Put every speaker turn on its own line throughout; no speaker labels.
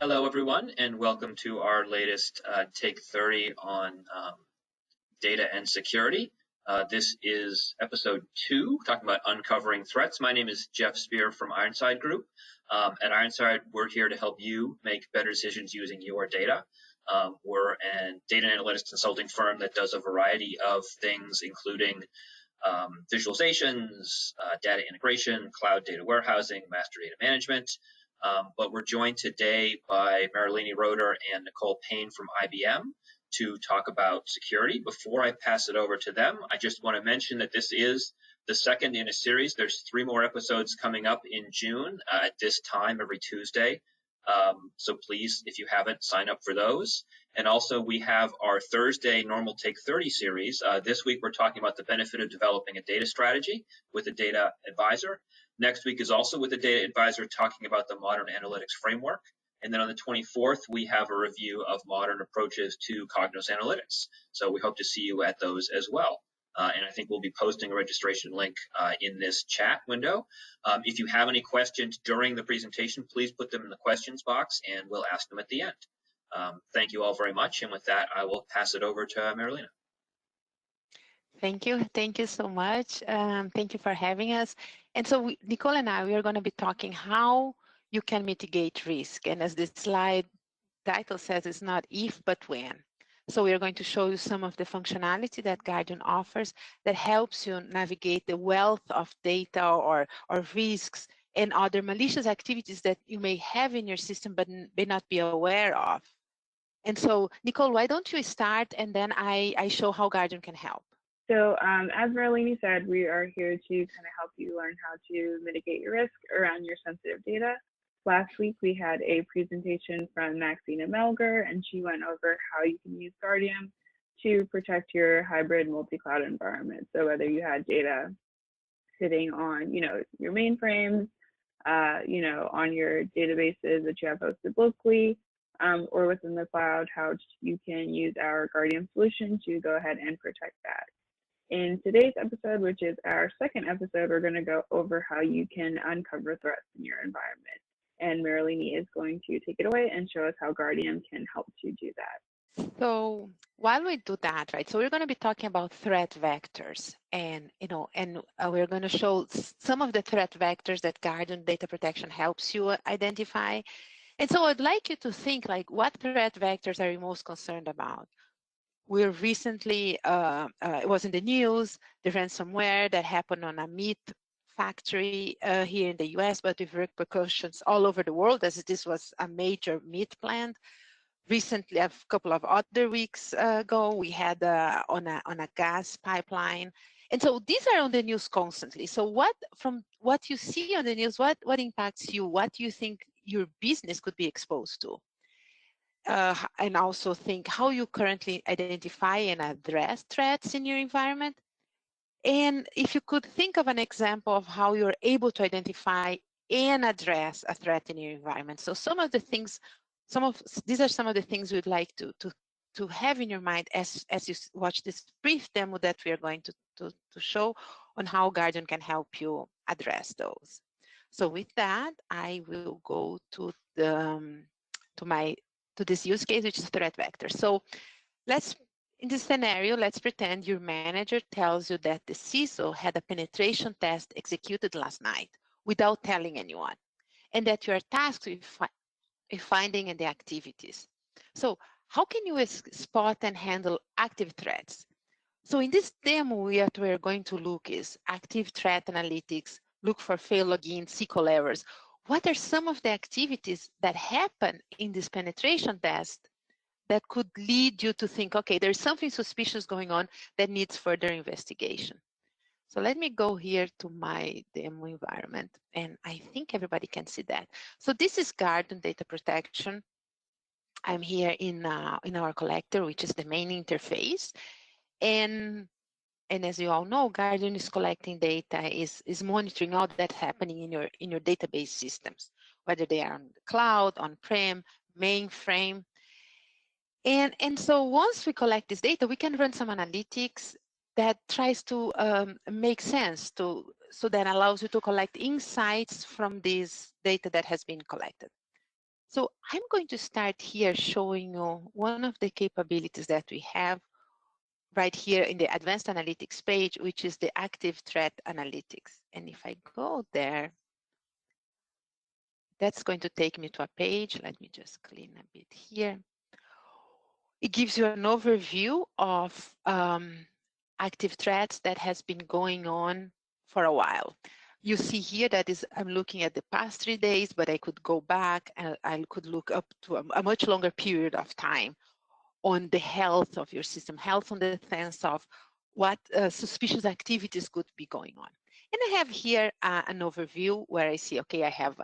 Hello, everyone, and welcome to our latest Take 30 on data and security. This is episode 2, talking about uncovering threats. My name is Jeff Spear from Ironside Group. At Ironside, we're here to help you make better decisions using your data. We're a data and analytics consulting firm that does a variety of things, including visualizations, data integration, cloud data warehousing, master data management. But we're joined today by Marilini Roeder and Nicole Payne from IBM to talk about security. Before I pass it over to them, I just want to mention that this is the second in a series. There's 3 more episodes coming up in June at this time every Tuesday. So please, if you haven't, sign up for those. And also we have our Thursday normal Take 30 series. This week we're talking about the benefit of developing a data strategy with a data advisor. Next week is also with a data advisor talking about the modern analytics framework. And then on the 24th, we have a review of modern approaches to Cognos Analytics. So we hope to see you at those as well. And I think we'll be posting a registration link in this chat window. If you have any questions during the presentation, please put them in the questions box and we'll ask them at the end. Thank you all very much. And with that, I will pass it over to Marilina.
Thank you. Thank you so much. Thank you for having us. And so Nicole and we are going to be talking how you can mitigate risk. And as the slide title says, it's not if, but when. So we are going to show you some of the functionality that Guardian offers that helps you navigate the wealth of data or risks and other malicious activities that you may have in your system but may not be aware of. And so, Nicole, why don't you start and then I show how Guardian can help.
So as Marilini said, we are here to kind of help you learn how to mitigate your risk around your sensitive data. Last week, we had a presentation from Maxina Melger, and she went over how you can use Guardian to protect your hybrid multi-cloud environment. So whether you had data sitting on, your mainframes, on your databases that you have hosted locally, or within the cloud, how you can use our Guardian solution to go ahead and protect that. In today's episode, which is our second episode, we're going to go over how you can uncover threats in your environment. And Marilini is going to take it away and show us how Guardian can help to do that.
So while we do that, right, so we're going to be talking about threat vectors and, we're going to show some of the threat vectors that Guardian Data Protection helps you identify. And so I'd like you to think like, what threat vectors are you most concerned about? We recently, it was in the news, the ransomware that happened on a meat factory here in the US, but with repercussions all over the world, as this was a major meat plant. Recently, a couple of other weeks ago, we had on a gas pipeline. And so these are on the news constantly. So from what you see on the news, what impacts you? What do you think your business could be exposed to? And also think how you currently identify and address threats in your environment. And if you could think of an example of how you're able to identify and address a threat in your environment. So some of the things, these are some of the things we'd like to have in your mind as you watch this brief demo that we are going to show on how Guardian can help you address those. So with that, I will go to this use case, which is threat vector. So in this scenario, let's pretend your manager tells you that the CISO had a penetration test executed last night without telling anyone, and that you are tasked with finding the activities. So how can you spot and handle active threats? So in this demo, what we're going to look is active threat analytics, look for failed login, SQL errors. What are some of the activities that happen in this penetration test that could lead you to think, okay, there's something suspicious going on that needs further investigation? So let me go here to my demo environment, and I think everybody can see that. So this is Guardian Data Protection. I'm here in our collector, which is the main interface. And as you all know, Guardian is collecting data, is monitoring all that's happening in your database systems, whether they are on the cloud, on-prem, mainframe. And so once we collect this data, we can run some analytics that tries to make sense so that allows you to collect insights from this data that has been collected. So I'm going to start here showing you one of the capabilities that we have right here in the advanced analytics page, which is the active threat analytics. And if I go there, that's going to take me to a page. Let me just clean a bit here. It gives you an overview of active threats that has been going on for a while. You see here that is, I'm looking at the past 3 days, but I could go back and I could look up to a much longer period of time on the health of your system, health on the sense of what suspicious activities could be going on. And I have here an overview where I see, okay, I have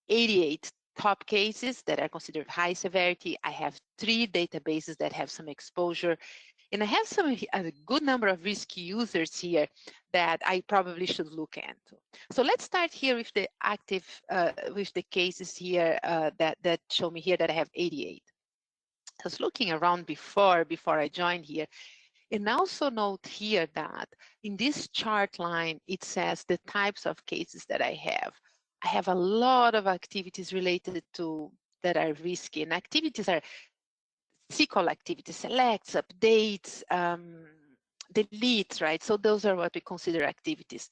88 top cases that are considered high severity. I have 3 databases that have some exposure, and I have a good number of risky users here that I probably should look into. So let's start here with the active, with the cases here that show me here that I have 88. I was looking around before I joined here, and also note here that in this chart line, it says the types of cases that I have. I have a lot of activities related to that are risky, and activities are SQL activities, selects, updates, deletes, right? So those are what we consider activities.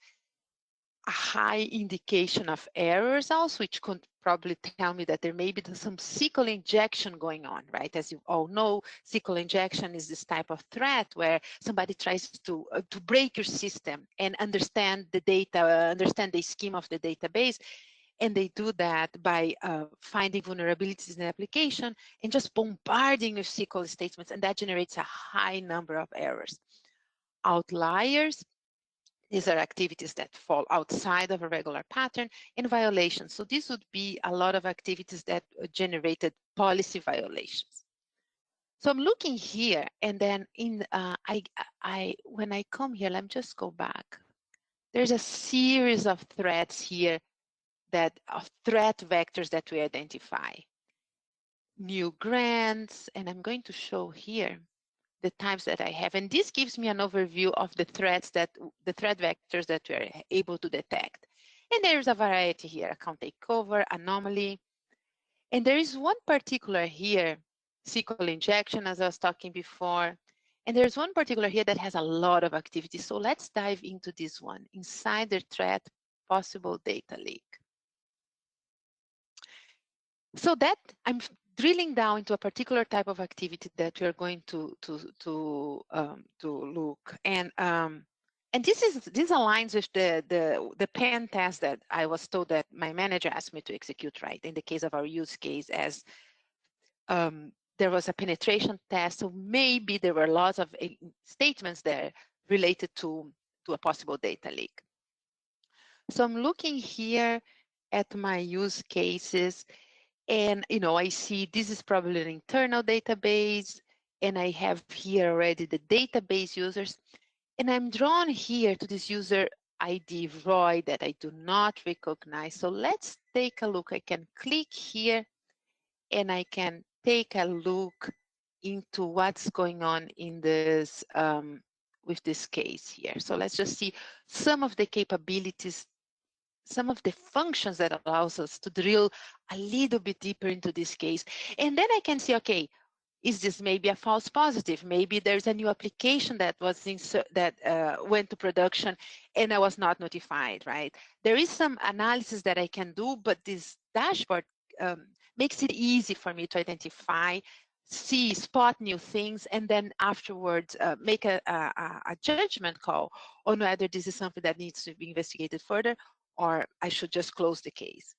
A high indication of errors also, which could probably tell me that there may be some SQL injection going on, right? As you all know, SQL injection is this type of threat where somebody tries to break your system and understand the data, understand the scheme of the database. And they do that by finding vulnerabilities in the application and just bombarding with SQL statements, and that generates a high number of errors. Outliers, these are activities that fall outside of a regular pattern, and violations. So this would be a lot of activities that generated policy violations. So I'm looking here, and then in when I come here, let me just go back. There's a series of threats here that of threat vectors that we identify. New grants, and I'm going to show here the types that I have. And this gives me an overview of the threats that the threat vectors that we are able to detect. And there's a variety here, account takeover, anomaly. And there is one particular here, SQL injection, as I was talking before. And there's one particular here that has a lot of activity. So let's dive into this one, insider threat, possible data leak. So that I'm drilling down into a particular type of activity that we are going to look, and this aligns with the pen test that I was told that my manager asked me to execute, right? In the case of our use case, as there was a penetration test, so maybe there were lots of statements there related to a possible data leak. So I'm looking here at my use cases. And I see this is probably an internal database, and I have here already the database users, and I'm drawn here to this user ID Roy that I do not recognize. So let's take a look. I can click here, and I can take a look into what's going on in this with this case here. So let's just see some of the capabilities, some of the functions that allows us to drill a little bit deeper into this case. And then I can see, okay, is this maybe a false positive? Maybe there's a new application that was went to production and I was not notified, right? There is some analysis that I can do, but this dashboard makes it easy for me to identify, see, spot new things, and then afterwards make a judgment call on whether this is something that needs to be investigated further or I should just close the case.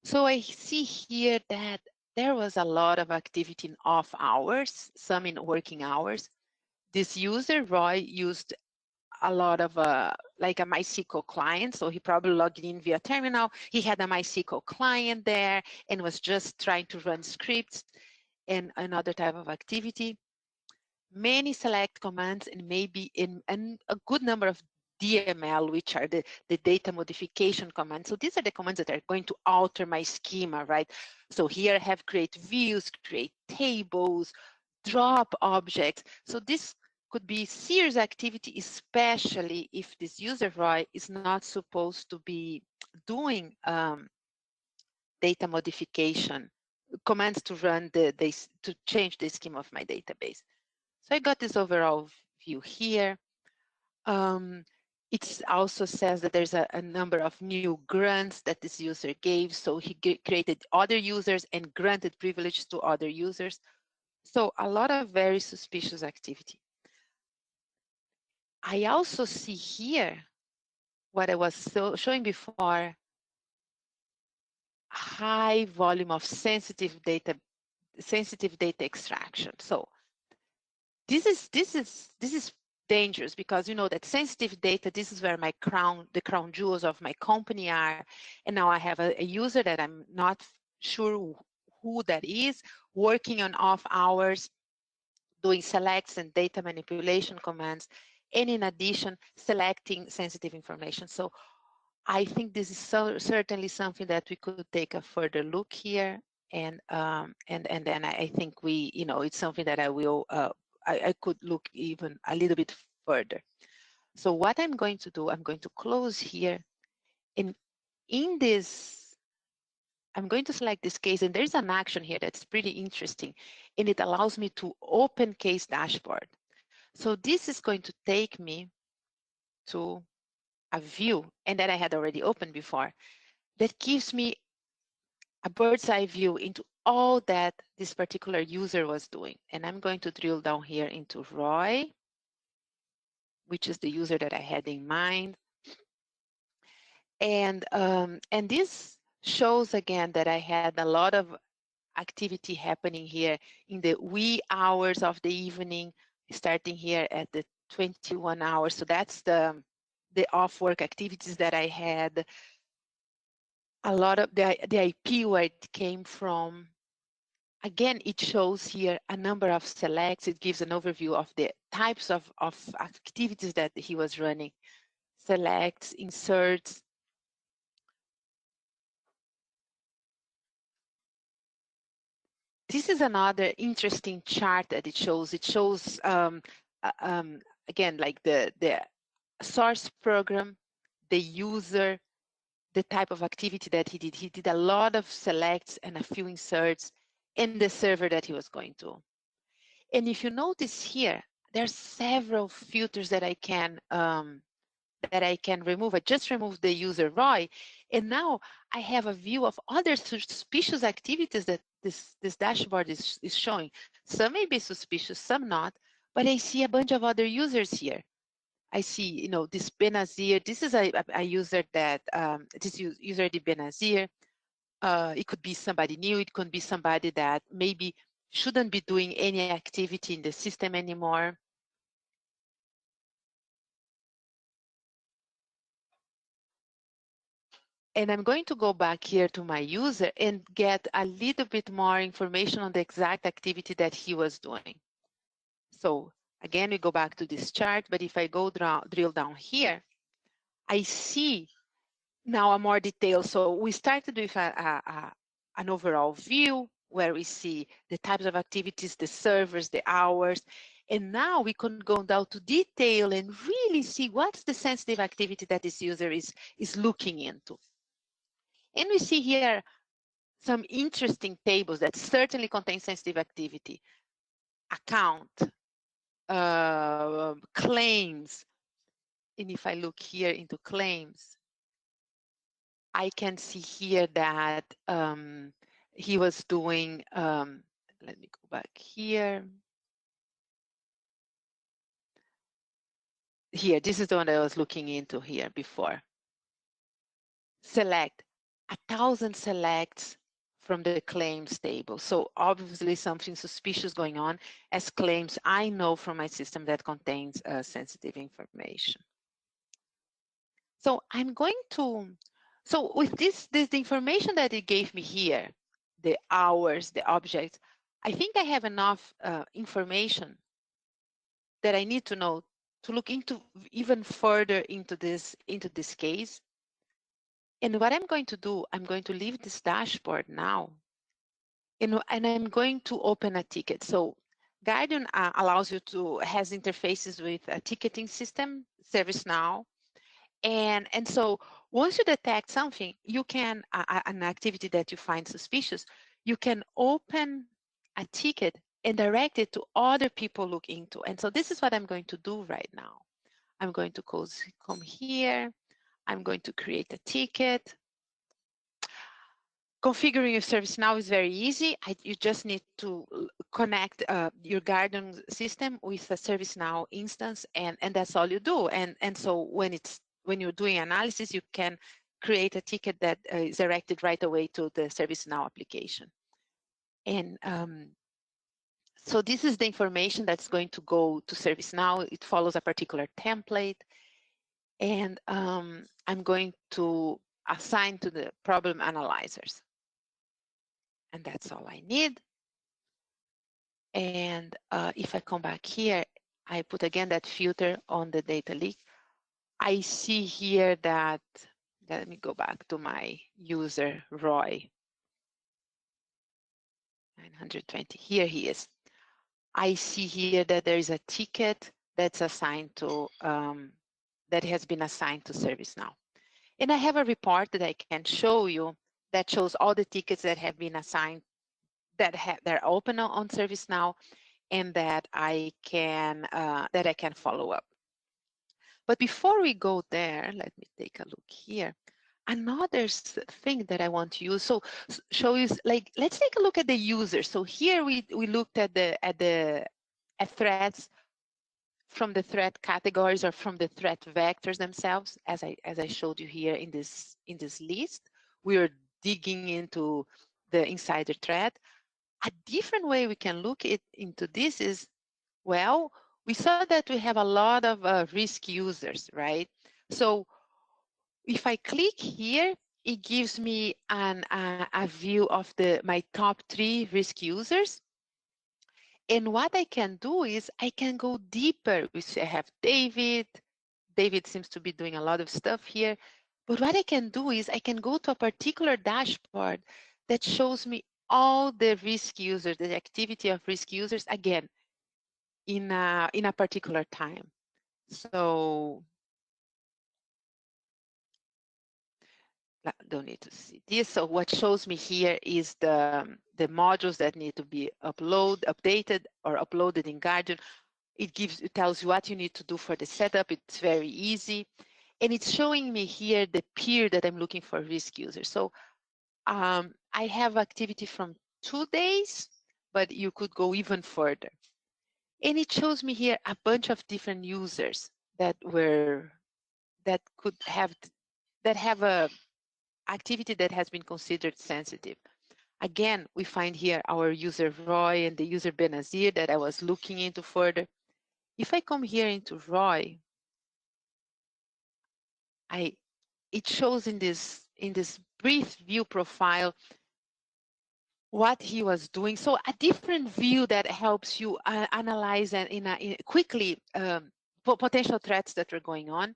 So I see here that there was a lot of activity in off hours, some in working hours. This user, Roy, used a lot of like a MySQL client. So he probably logged in via terminal. He had a MySQL client there and was just trying to run scripts and another type of activity. Many select commands and maybe and a good number of DML, which are the data modification commands. So these are the commands that are going to alter my schema, right? So here I have create views, create tables, drop objects. So this could be serious activity, especially if this user, Roy, is not supposed to be doing data modification commands to run to change the schema of my database. So I got this overall view here. It also says that there's a number of new grants that this user gave. So he created other users and granted privilege to other users. So a lot of very suspicious activity. I also see here what I was showing before, high volume of sensitive data extraction. So this is dangerous, because you know that sensitive data, this is where the crown jewels of my company are. And now I have a user that I'm not sure who that is, working on off hours, doing selects and data manipulation commands, and in addition, selecting sensitive information. So I think this is certainly something that we could take a further look here, and then I think it's something that I could look even a little bit further. So what I'm going to do, I'm going to close here, and in this, I'm going to select this case, and there's an action here that's pretty interesting, and it allows me to open case dashboard. So this is going to take me to a view, and that I had already opened before, that gives me a bird's eye view into all that this particular user was doing. And I'm going to drill down here into Roy, which is the user that I had in mind. And this shows again that I had a lot of activity happening here in the wee hours of the evening, starting here at the 21 hours. So that's the off work activities that I had. A lot of the IP where it came from. Again, it shows here a number of selects. It gives an overview of the types of activities that he was running. Selects, inserts. This is another interesting chart that it shows. It shows, again, like the source program, the user, the type of activity that he did. He did a lot of selects and a few inserts in the server that he was going to. And if you notice here, there are several filters that I can remove. I just removed the user Roy, and now I have a view of other suspicious activities that this dashboard is showing. Some may be suspicious, some not, but I see a bunch of other users here. I see, this Benazir. This is a user that this user ID Benazir. It could be somebody new. It could be somebody that maybe shouldn't be doing any activity in the system anymore. And I'm going to go back here to my user and get a little bit more information on the exact activity that he was doing. So again, we go back to this chart, but if I go drill down here, I see now a more detail. So we started with an overall view where we see the types of activities, the servers, the hours, and now we can go down to detail and really see what's the sensitive activity that this user is looking into. And we see here some interesting tables that certainly contain sensitive activity. Account, claims. And if I look here into claims, I can see here that he was doing, let me go back here. Here, this is the one that I was looking into here before. Select, 1,000 selects from the claims table. So obviously something suspicious going on, as claims I know from my system that contains sensitive information. So I'm going to, so with the information that it gave me here, the hours, the objects, I think I have enough information that I need to know to look into even further into this case. And what I'm going to do, I'm going to leave this dashboard now, and I'm going to open a ticket. So Guardian allows you has interfaces with a ticketing system, ServiceNow. And so Once you detect something, you can, an activity that you find suspicious, you can open a ticket and direct it to other people look into. And so this is what I'm going to do right now. I'm going to come here. I'm going to create a ticket. Configuring your service now is very easy. You just need to connect your garden system with a ServiceNow instance, and that's all you do. And so when you're doing analysis, you can create a ticket that is directed right away to the ServiceNow application. And so this is the information that's going to go to ServiceNow. It follows a particular template, and I'm going to assign to the problem analyzers. And that's all I need. And if I come back here, I put again that filter on the data leak. I see here that, let me go back to my user, Roy, 920, here he is. I see here that there is a ticket that's assigned to, that has been assigned to ServiceNow. And I have a report that I can show you that shows all the tickets that have been assigned, that they're open on ServiceNow, and that I can follow up. But before we go there, let me take a look here. Another thing that I want to use, so show you, like, let's take a look at the user. So here we looked at threats from the threat categories or from the threat vectors themselves, as I showed you here in this list. We are digging into the insider threat. A different way we can look into this is, well, we saw that we have a lot of risk users, right? So if I click here, it gives me a view of my top 3 risk users. And what I can do is I can go deeper. I have David. David seems to be doing a lot of stuff here. But what I can do is I can go to a particular dashboard that shows me all the risk users, the activity of risk users, again, in a particular time. So don't need to see this. So what shows me here is the modules that need to be updated or uploaded in Guardian. It tells you what you need to do for the setup. It's very easy. And it's showing me here the period that I'm looking for risk users. So I have activity from 2 days, but you could go even further. And it shows me here a bunch of different users that have a activity that has been considered sensitive. Again, we find here our user Roy and the user Benazir that I was looking into further. If I come here into Roy, it shows in this brief view profile what he was doing. So a different view that helps you analyze and quickly potential threats that are going on.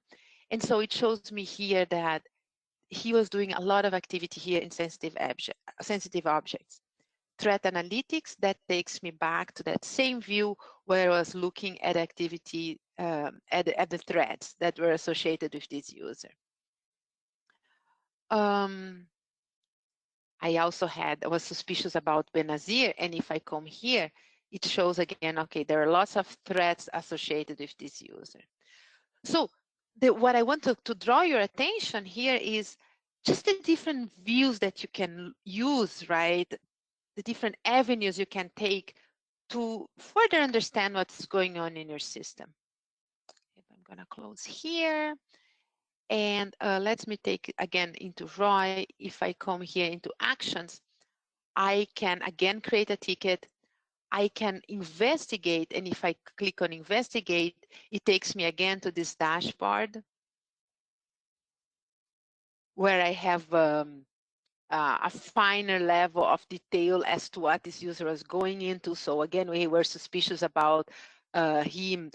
And so it shows me here that he was doing a lot of activity here in sensitive objects. Threat analytics, that takes me back to that same view where I was looking at activity at the threats that were associated with this user. I was suspicious about Benazir, and if I come here, it shows again, okay, there are lots of threats associated with this user. So what I want to draw your attention here is just the different views that you can use, right? The different avenues you can take to further understand what's going on in your system. I'm gonna close here. And let me take again into Roy. If I come here into actions, I can again create a ticket. I can investigate, and if I click on investigate, it takes me again to this dashboard where I have a finer level of detail as to what this user was going into. So again, we were suspicious about him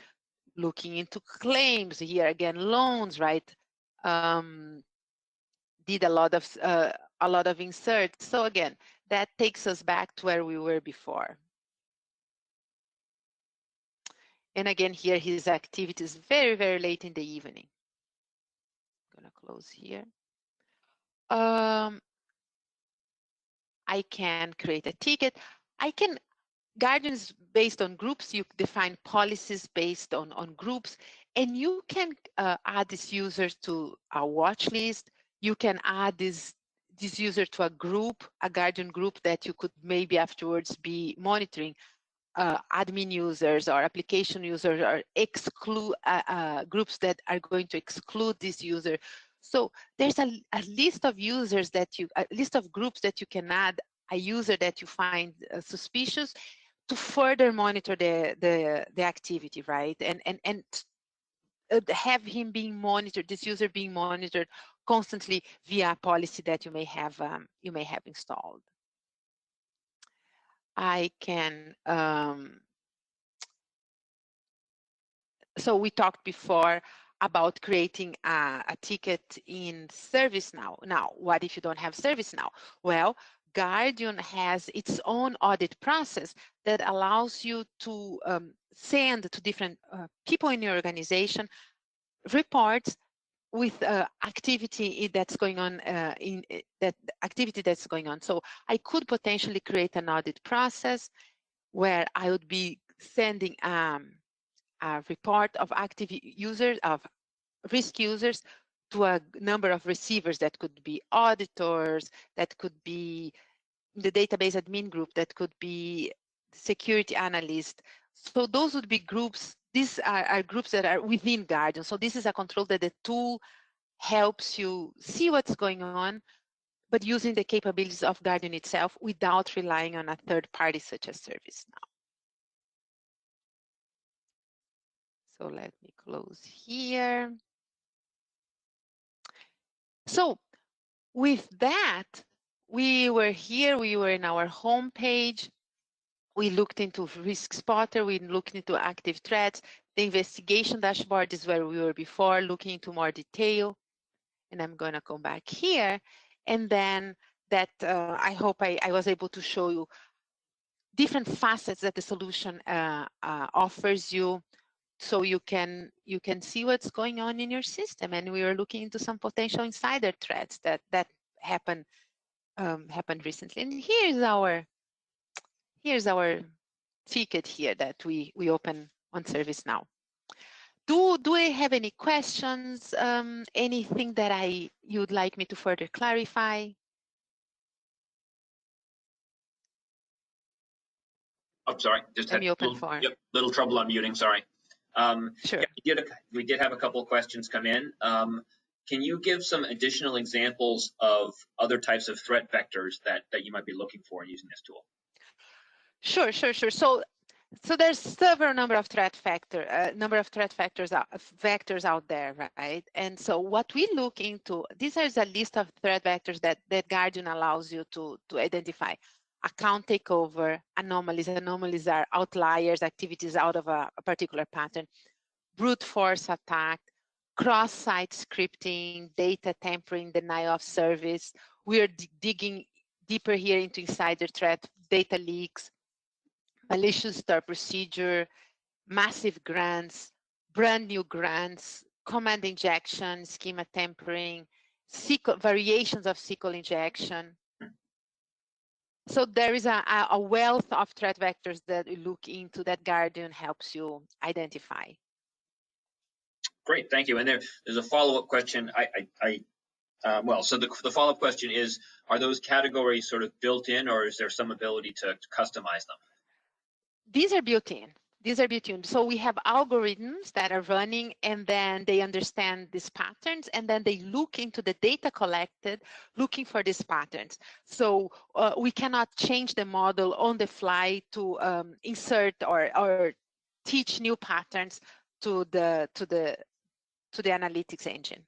looking into claims here, again, loans, right? Did a lot of inserts. So again, that takes us back to where we were before. And again, here his activity is very, very late in the evening. I'm gonna close here. I can create a ticket. I can Guardians based on groups. You define policies based on groups, and you can add these users to a watch list. You can add this user to a group, a Guardian group that you could maybe afterwards be monitoring. Admin users or application users or exclude groups that are going to exclude this user. So there's a list of users a list of groups that you can add a user that you find suspicious to further monitor the activity, right? And have him being monitored, this user being monitored constantly via a policy that you may have installed. I can so we talked before about creating a ticket in ServiceNow. Now, what if you don't have ServiceNow? Well, Guardian has its own audit process that allows you to send to different people in your organization reports with activity that's going on that activity that's going on. So I could potentially create an audit process where I would be sending a report of active users, of risk users, to a number of receivers that could be auditors, that could be the database admin group, that could be security analyst. So those would be groups. These are groups that are within Guardian. So this is a control that the tool helps you see what's going on, but using the capabilities of Guardian itself without relying on a third party such as ServiceNow. So let me close here. So with that, we were here, we were in our home page. We looked into Risk Spotter, we looked into active threats. The investigation dashboard is where we were before, looking into more detail. And I'm going to come back here. And then that I hope I was able to show you different facets that the solution offers you, so you can see what's going on in your system. And we are looking into some potential insider threats that happened recently. And here's our ticket here that we open on ServiceNow. Do I have any questions? Anything that you'd like me to further clarify?
Oh, sorry, just had little trouble unmuting. Sorry.
Sure.
Yeah, we did have a couple of questions come in. Can you give some additional examples of other types of threat vectors that you might be looking for using this tool?
Sure. So there's several number of threat vectors out there, right? And so what we look into, this is a list of threat vectors that Guardian allows you to identify. Account takeover, anomalies. Anomalies are outliers, activities out of a particular pattern. Brute force attack, cross-site scripting, data tampering, denial of service. We're digging deeper here into insider threat, data leaks, malicious store procedure, massive grants, brand new grants, command injection, schema tampering, variations of SQL injection. So there is a wealth of threat vectors that you look into that Guardian helps you identify.
Great, thank you. And there's a follow-up question. So the follow-up question is, are those categories sort of built in, or is there some ability to customize them?
These are built in. So we have algorithms that are running, and then they understand these patterns, and then they look into the data collected, looking for these patterns. So we cannot change the model on the fly to insert or teach new patterns to the analytics engine.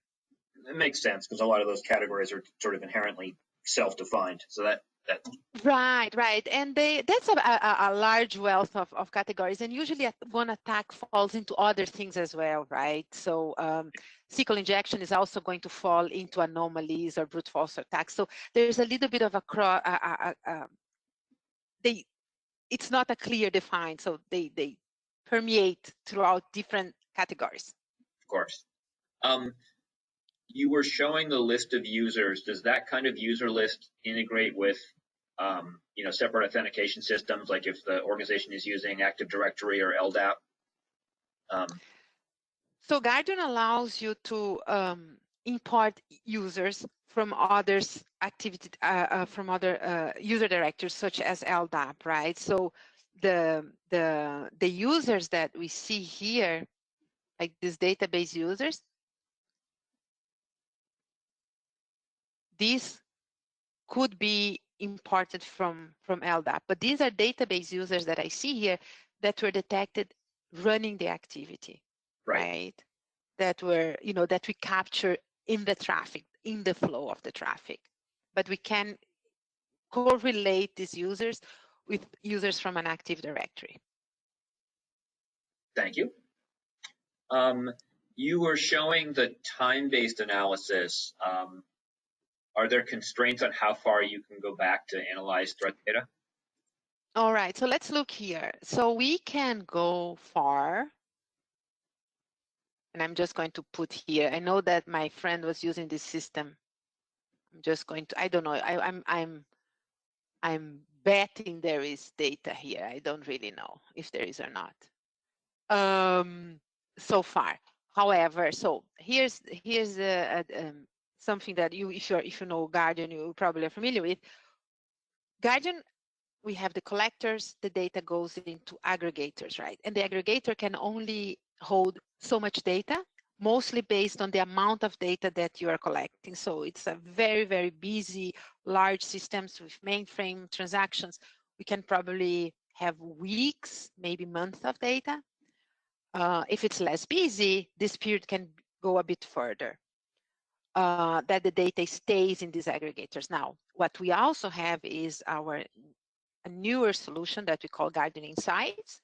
It makes sense, because a lot of those categories are sort of inherently self-defined. So that
Right, and that's a large wealth of categories, and usually one attack falls into other things as well, right? So SQL injection is also going to fall into anomalies or brute force attacks. So there's a little bit of it's not a clear defined, so they permeate throughout different categories.
Of course. You were showing the list of users. Does that kind of user list integrate with separate authentication systems, like if the organization is using Active Directory or LDAP?
So Guardian allows you to import users from others activity from other user directories such as LDAP, right? So the users that we see here, like these database users, these could be imported from LDAP, but these are database users that I see here that were detected running the activity, right? That were, that we capture in the traffic, in the flow of the traffic. But we can correlate these users with users from an Active Directory.
Thank you. You were showing the time-based analysis. Are there constraints on how far you can go back to analyze threat data?
All right, so let's look here. So we can go far. And I'm just going to put here. I know that my friend was using this system. I'm just going to, I don't know, I'm betting there is data here. I don't really know if there is or not. So far. However, so here's something that if you know Guardian, you probably are familiar with. Guardian, we have the collectors, the data goes into aggregators, right? And the aggregator can only hold so much data, mostly based on the amount of data that you are collecting. So it's a very, very busy, large systems with mainframe transactions. We can probably have weeks, maybe months of data. If it's less busy, this period can go a bit further. That the data stays in these aggregators. Now, what we also have is a newer solution that we call Guardian Insights.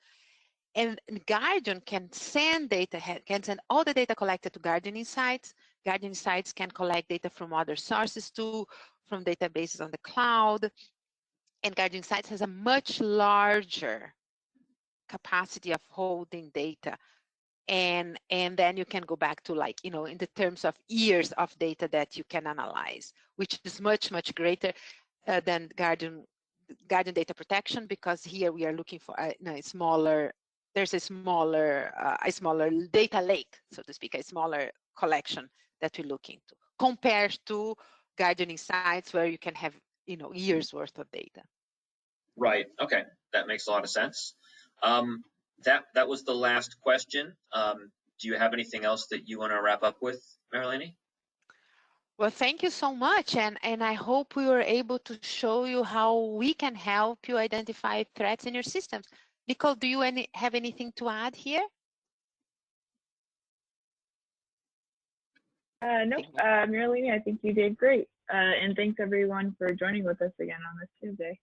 And Guardian can send data, can send all the data collected to Guardian Insights. Guardian Insights can collect data from other sources too, from databases on the cloud. And Guardian Insights has a much larger capacity of holding data. And then you can go back to in the terms of years of data that you can analyze, which is much, much greater than Guardian data protection, because here we are looking for a smaller, there's a smaller data lake, so to speak, a smaller collection that we look into, compared to Guardian Insights, where you can have years worth of data.
Right. Okay, that makes a lot of sense. That was the last question. Do you have anything else that you want to wrap up with, Marilene?
Well, thank you so much, and I hope we were able to show you how we can help you identify threats in your systems. Nicole, do you have anything to add here?
Nope, Marilene, I think you did great. And thanks everyone for joining with us again on this Tuesday.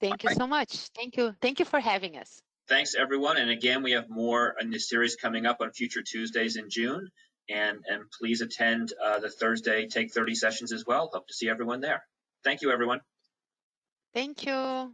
Thank you so much. Thank you. Thank you for having us.
Thanks, everyone. And again, we have more in this series coming up on future Tuesdays in June. And please attend the Thursday Take 30 sessions as well. Hope to see everyone there. Thank you, everyone.
Thank you.